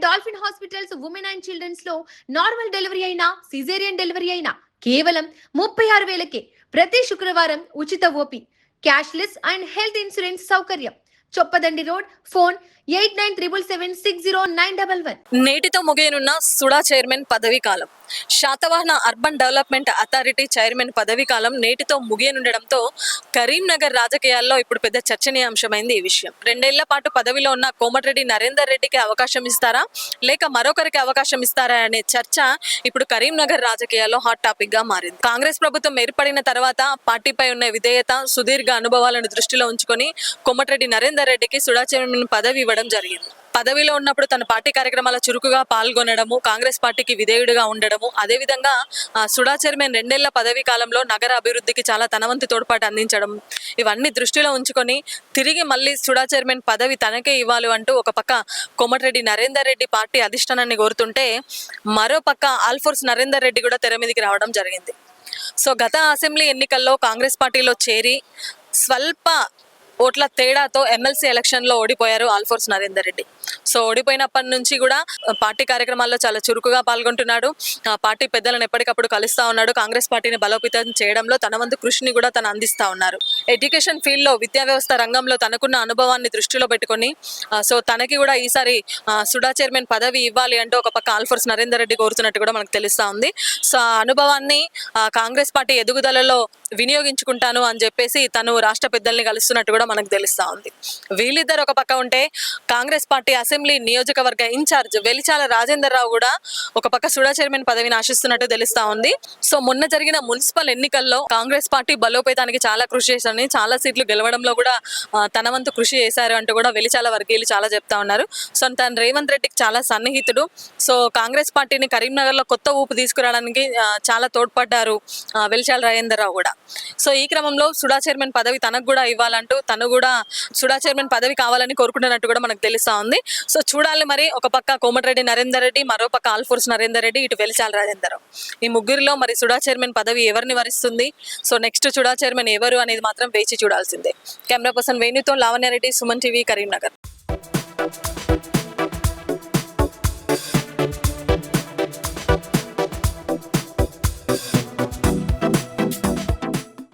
Dolphin hospitals women and children's లో normal delivery అయినా caesarean delivery అయినా కేవలం 36,000కే. ప్రతి శుక్రవారం ఉచిత OP, cashless and health insurance సౌకర్యం. చొప్పదండి రోడ్. ఫోన్ 8977609111. నేటితో ముగియనున్న సుడా చైర్మన్ పదవీ కాలం. Satavahana urban development authority chairman పదవీ కాలం నేటితో ముగియనుండడంతో కరీంనగర్ రాజకీయాల్లో ఇప్పుడు పెద్ద చర్చనీయాంశమైంది ఈ విషయం. 2 ఏళ్ల పాటు పదవిలో ఉన్న కోమటిరెడ్డి నరేందర్ రెడ్డికి అవకాశం ఇస్తారా లేక మరొకరికి అవకాశం ఇస్తారా అనే చర్చ ఇప్పుడు కరీంనగర్ రాజకీయాల్లో హాట్ టాపిక్ గా మారింది. కాంగ్రెస్ ప్రభుత్వం ఏర్పడిన తర్వాత పార్టీపై ఉన్న విధేయత, సుదీర్ఘ అనుభవాలను దృష్టిలో ఉంచుకొని కోమటిరెడ్డి నరేందర్ రెడ్డికి సుడా చైర్మన్ పదవి ఇవ్వడం జరిగింది. పదవిలో ఉన్నప్పుడు తన పార్టీ కార్యక్రమాల చురుకుగా పాల్గొనడము, కాంగ్రెస్ పార్టీకి విధేయుడిగా ఉండడము, అదేవిధంగా సుడా చైర్మన్ 2 ఏళ్ల పదవీ కాలంలో నగర అభివృద్ధికి చాలా తన వంతు తోడ్పాటు అందించడం, ఇవన్నీ దృష్టిలో ఉంచుకొని తిరిగి మళ్ళీ సుడా చైర్మన్ పదవి తనకే ఇవ్వాలి అంటూ ఒక పక్క కోమటిరెడ్డి నరేందర్ రెడ్డి పార్టీ అధిష్టానాన్ని కోరుతుంటే, మరో పక్క ఆల్ఫోర్స్ నరేందర్ రెడ్డి కూడా తెర మీదికి రావడం జరిగింది. సో గత అసెంబ్లీ ఎన్నికల్లో కాంగ్రెస్ పార్టీలో చేరి స్వల్ప ఓట్ల తేడాతో ఎమ్మెల్సీ ఎలక్షన్లో ఓడిపోయారు ఆల్ఫోర్స్ నరేందర్ రెడ్డి. సో ఓడిపోయినప్పటి నుంచి కూడా పార్టీ కార్యక్రమాల్లో చాలా చురుకుగా పాల్గొంటున్నాడు. పార్టీ పెద్దలను ఎప్పటికప్పుడు కలుస్తూ ఉన్నాడు. కాంగ్రెస్ పార్టీని బలోపేతం చేయడంలో తన వంతు కృషిని కూడా తను అందిస్తూ ఉన్నారు. ఎడ్యుకేషన్ ఫీల్డ్లో, విద్యా వ్యవస్థ రంగంలో తనకున్న అనుభవాన్ని దృష్టిలో పెట్టుకొని సో తనకి కూడా ఈసారి సుడా చైర్మన్ పదవి ఇవ్వాలి అంటూ ఒక పక్క ఆల్ఫోర్స్ నరేందర్ రెడ్డి కోరుతున్నట్టు కూడా మనకు తెలుస్తూ ఉంది. సో ఆ అనుభవాన్ని కాంగ్రెస్ పార్టీ ఎదుగుదలలో వినియోగించుకుంటాను అని చెప్పేసి తను రాష్ట్ర పెద్దల్ని కలుస్తున్నట్టు కూడా మనకు తెలుస్తూ ఉంది. వీళ్ళిద్దరు ఒక పక్క ఉంటే, కాంగ్రెస్ పార్టీ అసెంబ్లీ నియోజకవర్గ ఇన్ఛార్జ్ వెలిచాల రాజేందర్ రావు కూడా ఒక పక్క సుడా చైర్మన్ పదవిని ఆశిస్తున్నట్టు తెలుస్తా ఉంది. సో మొన్న జరిగిన మున్సిపల్ ఎన్నికల్లో కాంగ్రెస్ పార్టీ బలోపేతానికి చాలా కృషి చేశారని, చాలా సీట్లు గెలవడంలో కూడా తన వంతు కృషి చేశారు అంటూ కూడా వెలిచాల వర్గీయులు చాలా చెప్తా ఉన్నారు. సో తను రేవంత్ రెడ్డికి చాలా సన్నిహితుడు. సో కాంగ్రెస్ పార్టీని కరీంనగర్లో కొత్త ఊపు తీసుకురావడానికి చాలా తోడ్పడ్డారు వెలిచాల రాజేందర్ రావు కూడా. సో ఈ క్రమంలో సుడా చైర్మన్ పదవి తనకు కూడా ఇవ్వాలంటూ తను కూడా సుడా చైర్మన్ పదవి కావాలని కోరుకుంటున్నట్టు కూడా మనకు తెలుస్తా ఉంది. సో చూడాలి మరి, ఒక పక్క కోమటిరెడ్డి నరేందర్ రెడ్డి, మరో పక్క ఆల్ఫోర్స్ నరేందర్ రెడ్డి, ఇటు వెలిచాల రాజేందర్ రావు. ఈ ముగ్గురిలో మరి సుడా చైర్మన్ పదవి ఎవరిని వరిస్తుంది, సో నెక్స్ట్ సుడా చైర్మన్ ఎవరు అనేది మాత్రం వేచి చూడాల్సిందే. కెమెరా పర్సన్ వేణుతో లావణ్యారెడ్డి, సుమన్ టీవీ, కరీంనగర్.